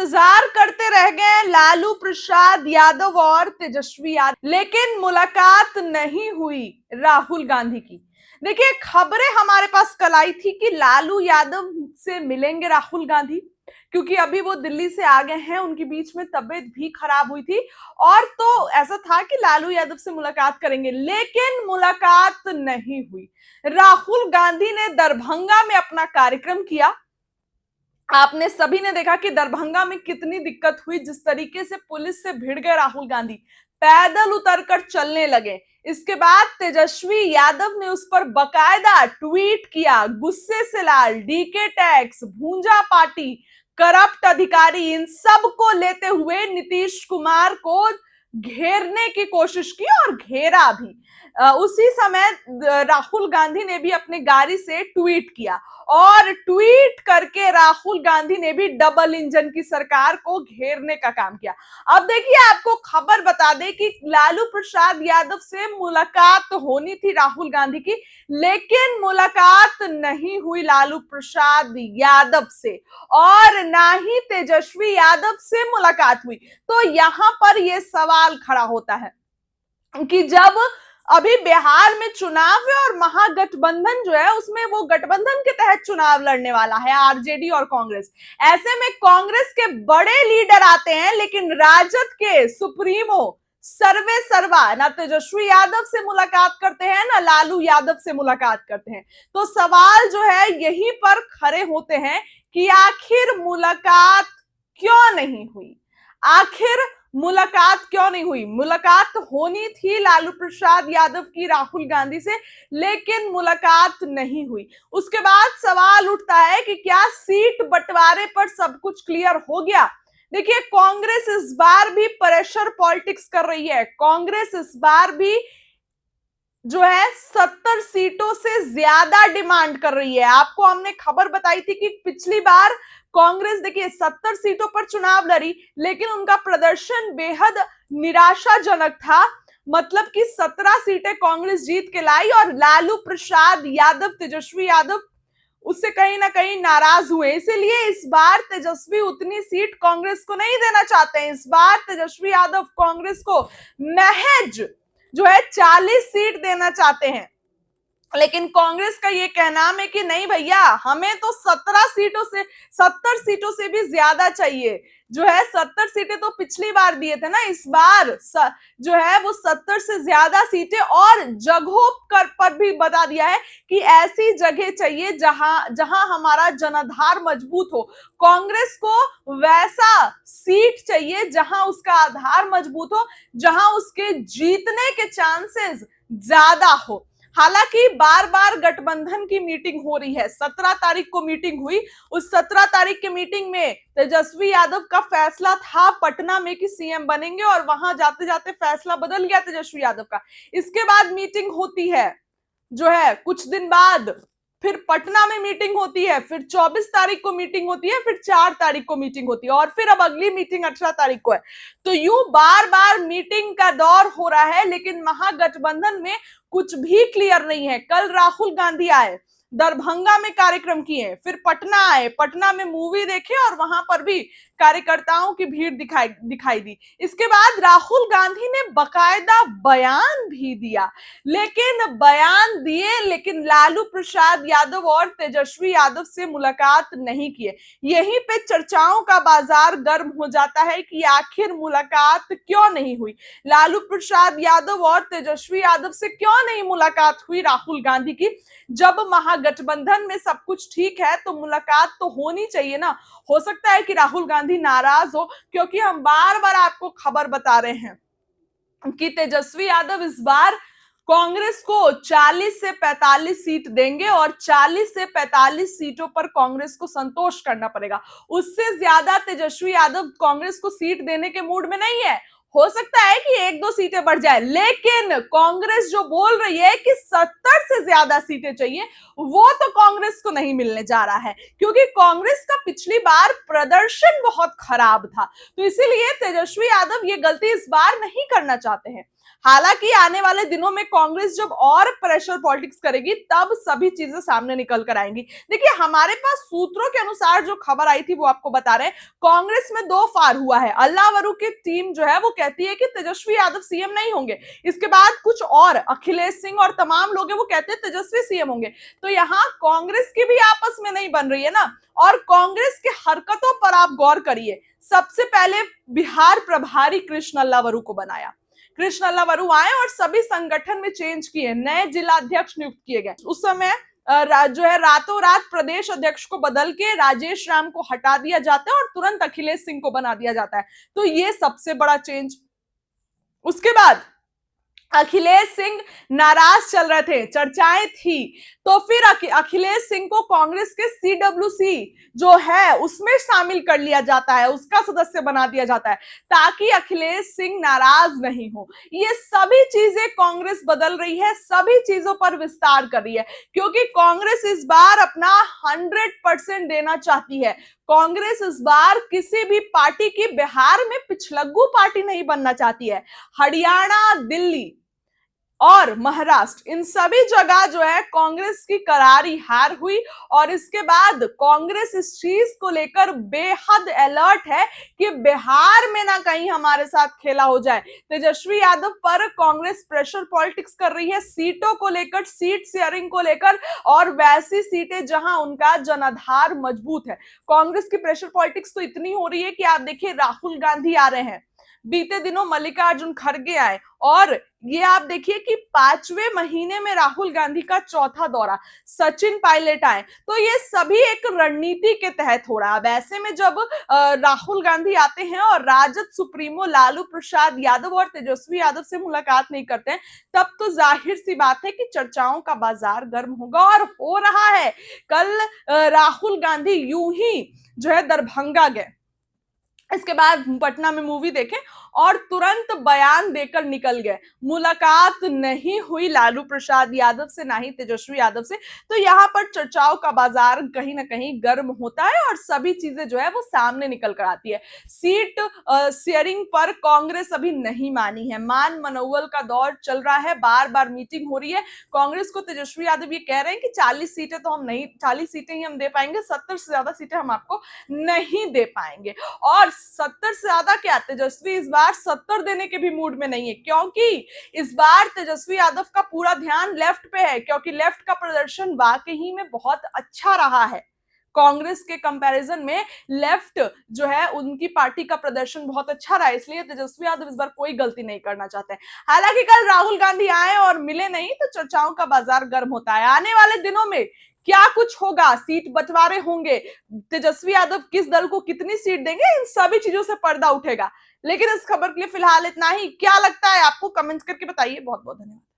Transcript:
इंतजार करते रह गए लालू प्रसाद यादव और तेजस्वी यादव, लेकिन मुलाकात नहीं हुई राहुल गांधी की। देखिए, खबरें हमारे पास कल आई थी कि लालू यादव से मिलेंगे राहुल गांधी, क्योंकि अभी वो दिल्ली से आ गए हैं, उनके बीच में तबीयत भी खराब हुई थी। और तो ऐसा था कि लालू यादव से मुलाकात करेंगे, लेकिन मुलाकात नहीं हुई। राहुल गांधी ने दरभंगा में अपना कार्यक्रम किया। आपने सभी ने देखा कि दरभंगा में कितनी दिक्कत हुई, जिस तरीके से पुलिस से भिड़ गए राहुल गांधी, पैदल उतरकर चलने लगे। इसके बाद तेजस्वी यादव ने उस पर बकायदा ट्वीट किया, गुस्से से लाल, डीके टैक्स, भूंजा पार्टी, करप्ट अधिकारी, इन सब को लेते हुए नीतीश कुमार को घेरने की कोशिश की और घेरा भी। उसी समय राहुल गांधी ने भी अपने गाड़ी से ट्वीट किया और ट्वीट करके राहुल गांधी ने भी डबल इंजन की सरकार को घेरने का काम किया। अब देखिए, आपको खबर बता दें कि लालू प्रसाद यादव से मुलाकात होनी थी राहुल गांधी की, लेकिन मुलाकात नहीं हुई लालू प्रसाद यादव से और ना ही तेजस्वी यादव से मुलाकात हुई। तो यहां पर यह सवाल खड़ा होता है कि जब अभी बिहार में चुनाव है और महागठबंधन जो है उसमें वो गठबंधन के तहत चुनाव लड़ने वाला है आरजेडी और कांग्रेस, ऐसे में कांग्रेस के बड़े लीडर आते हैं, लेकिन राजद के सुप्रीमो सर्वे सर्वा ना तेजस्वी यादव से मुलाकात करते हैं ना लालू यादव से मुलाकात करते हैं। तो सवाल जो है यहीं पर खड़े होते हैं कि आखिर मुलाकात क्यों नहीं हुई। आखिर मुलाकात क्यों नहीं हुई? मुलाकात होनी थी लालू प्रसाद यादव की राहुल गांधी से, लेकिन मुलाकात नहीं हुई। उसके बाद सवाल उठता है कि क्या सीट बंटवारे पर सब कुछ क्लियर हो गया? देखिए, कांग्रेस इस बार भी प्रेशर पॉलिटिक्स कर रही है। कांग्रेस इस बार भी जो है 70 सीटों से ज्यादा डिमांड कर रही है। आपको हमने खबर बताई थी कि पिछली बार कांग्रेस देखिए 70 सीटों पर चुनाव लड़ी, लेकिन उनका प्रदर्शन बेहद निराशाजनक था। मतलब कि 17 सीटें कांग्रेस जीत के लाई और लालू प्रसाद यादव, तेजस्वी यादव उससे कहीं ना कहीं नाराज हुए। इसीलिए इस बार तेजस्वी उतनी सीट कांग्रेस को नहीं देना चाहते हैं। इस बार तेजस्वी यादव कांग्रेस को महज जो है 40 सीट देना चाहते हैं, लेकिन कांग्रेस का ये कहना है कि नहीं भैया, हमें तो 70 सीटों से भी ज्यादा चाहिए। जो है 70 सीटें तो पिछली बार दिए थे ना, इस बार जो है वो 70 से ज्यादा सीटें और जगहों पर भी बता दिया है कि ऐसी जगह चाहिए जहां हमारा जनाधार मजबूत हो। कांग्रेस को वैसा सीट चाहिए जहां उसका आधार मजबूत हो, जहां उसके जीतने के चांसेस ज्यादा हो। हालांकि बार बार गठबंधन की मीटिंग हो रही है। 17 तारीख को मीटिंग हुई। उस 17 तारीख की मीटिंग में तेजस्वी यादव का फैसला था पटना में कि सीएम बनेंगे और वहां जाते जाते फैसला बदल गया तेजस्वी यादव का। इसके बाद मीटिंग होती है, जो है कुछ दिन बाद फिर पटना में मीटिंग होती है, फिर 24 तारीख को मीटिंग होती है, फिर 4 तारीख को मीटिंग होती है और फिर अब अगली मीटिंग 18 तारीख को है। तो यूं बार बार मीटिंग का दौर हो रहा है, लेकिन महागठबंधन में कुछ भी क्लियर नहीं है। कल राहुल गांधी आए, दरभंगा में कार्यक्रम किए, फिर पटना आए, पटना में मूवी देखे और वहां पर भी कार्यकर्ताओं की भीड़ दिखाई दी। इसके बाद राहुल गांधी ने बकायदा बयान भी दिया, लेकिन लालू प्रसाद यादव और तेजस्वी यादव से मुलाकात नहीं किए। यहीं पे चर्चाओं का बाजार गर्म हो जाता है कि आखिर मुलाकात क्यों नहीं हुई। लालू प्रसाद यादव और तेजस्वी यादव से क्यों नहीं मुलाकात हुई राहुल गांधी की? जब महागठबंधन में सब कुछ ठीक है तो मुलाकात तो होनी चाहिए ना। हो सकता है कि राहुल गांधी नाराज हो, क्योंकि हम बार बार आपको खबर बता रहे हैं कि तेजस्वी यादव इस बार कांग्रेस को 40 से 45 सीट देंगे और 40 से 45 सीटों पर कांग्रेस को संतोष करना पड़ेगा। उससे ज्यादा तेजस्वी यादव कांग्रेस को सीट देने के मूड में नहीं है। हो सकता है कि 1-2 सीटें बढ़ जाए, लेकिन कांग्रेस जो बोल रही है कि 70 से ज्यादा सीटें चाहिए, वो तो कांग्रेस को नहीं मिलने जा रहा है, क्योंकि कांग्रेस का पिछली बार प्रदर्शन बहुत खराब था। तो इसीलिए तेजस्वी यादव ये गलती इस बार नहीं करना चाहते हैं। हालांकि आने वाले दिनों में कांग्रेस जब और प्रेशर पॉलिटिक्स करेगी तब सभी चीजें सामने निकल कर आएंगी। देखिए, हमारे पास सूत्रों के अनुसार जो खबर आई थी वो आपको बता रहे हैं। कांग्रेस में दो फार हुआ है। अल्लावरू की टीम जो है वो कहती है कि तेजस्वी यादव सीएम नहीं होंगे। इसके बाद कुछ और अखिलेश सिंह और तमाम लोग हैं वो कहते हैं तेजस्वी सीएम होंगे। तो यहाँ कांग्रेस की भी आपस में नहीं बन रही है ना। और कांग्रेस की हरकतों पर आप गौर करिए। सबसे पहले बिहार प्रभारी कृष्ण अल्लावरू को बनाया। कृष्ण अल्लावरू आए और सभी संगठन में चेंज किए, नए जिला अध्यक्ष नियुक्त किए गए। उस समय जो है रातों रात प्रदेश अध्यक्ष को बदल के राजेश राम को हटा दिया जाता है और तुरंत अखिलेश सिंह को बना दिया जाता है। तो ये सबसे बड़ा चेंज। उसके बाद अखिलेश सिंह नाराज चल रहे थे, चर्चाएं थी, तो फिर अखिलेश सिंह को कांग्रेस के सीडब्ल्यूसी जो है उसमें शामिल कर लिया जाता है, उसका सदस्य बना दिया जाता है ताकि अखिलेश सिंह नाराज नहीं हो। ये सभी चीजें कांग्रेस बदल रही है, सभी चीजों पर विस्तार कर रही है, क्योंकि कांग्रेस इस बार अपना 100% देना चाहती है। कांग्रेस इस बार किसी भी पार्टी की बिहार में पिछलग्गू पार्टी नहीं बनना चाहती है। हरियाणा, दिल्ली और महाराष्ट्र, इन सभी जगह जो है कांग्रेस की करारी हार हुई। और इसके बाद कांग्रेस इस चीज को लेकर बेहद अलर्ट है कि बिहार में ना कहीं हमारे साथ खेला हो जाए। तेजस्वी यादव पर कांग्रेस प्रेशर पॉलिटिक्स कर रही है, सीटों को लेकर, सीट शेयरिंग को लेकर, और वैसी सीटें जहां उनका जनाधार मजबूत है। कांग्रेस की प्रेशर पॉलिटिक्स तो इतनी हो रही है कि आप देखिए, राहुल गांधी आ रहे हैं, बीते दिनों मल्लिकार्जुन खड़गे आए, और ये आप देखिए कि 5वें महीने में राहुल गांधी का चौथा दौरा, सचिन पायलट आए। तो ये सभी एक रणनीति के तहत हो रहा है। अब ऐसे में जब राहुल गांधी आते हैं और राजद सुप्रीमो लालू प्रसाद यादव और तेजस्वी यादव से मुलाकात नहीं करते हैं, तब तो जाहिर सी बात है कि चर्चाओं का बाजार गर्म होगा, और हो रहा है। कल राहुल गांधी यूं ही जो है दरभंगा गए, इसके बाद पटना में मूवी देखे और तुरंत बयान देकर निकल गए। मुलाकात नहीं हुई लालू प्रसाद यादव से, ना ही तेजस्वी यादव से। तो यहाँ पर चर्चाओं का बाजार कहीं ना कहीं गर्म होता है और सभी चीजें जो है वो सामने निकल कर आती है। सीट शेयरिंग पर कांग्रेस अभी नहीं मानी है, मान मनोवल का दौर चल रहा है, बार बार मीटिंग हो रही है। कांग्रेस को तेजस्वी यादव ये कह रहे हैं कि 40 सीटें तो हम नहीं, 40 सीटें ही हम दे पाएंगे, 70 से ज्यादा सीटें हम आपको नहीं दे पाएंगे। और 70 से ज्यादा क्या, तेजस्वी इस बार 70 देने के भी मूड में नहीं है, क्योंकि इस बार तेजस्वी यादव का पूरा ध्यान लेफ्ट पे है, क्योंकि लेफ्ट का प्रदर्शन वाकई में बहुत अच्छा रहा है। कांग्रेस के कंपैरिजन में लेफ्ट जो है उनकी पार्टी का प्रदर्शन बहुत अच्छा रहा है, इसलिए तेजस्वी यादव इस बार कोई गलती नहीं करना चाहते हैं। हालांकि कल राहुल गांधी आए और मिले नहीं, तो चर्चाओं का बाजार गर्म होता है। आने वाले दिनों में क्या कुछ होगा, सीट बंटवारे होंगे, तेजस्वी यादव किस दल को कितनी सीट देंगे, इन सभी चीजों से पर्दा उठेगा। लेकिन इस खबर के लिए फिलहाल इतना ही। क्या लगता है आपको, कमेंट्स करके बताइए। बहुत बहुत धन्यवाद।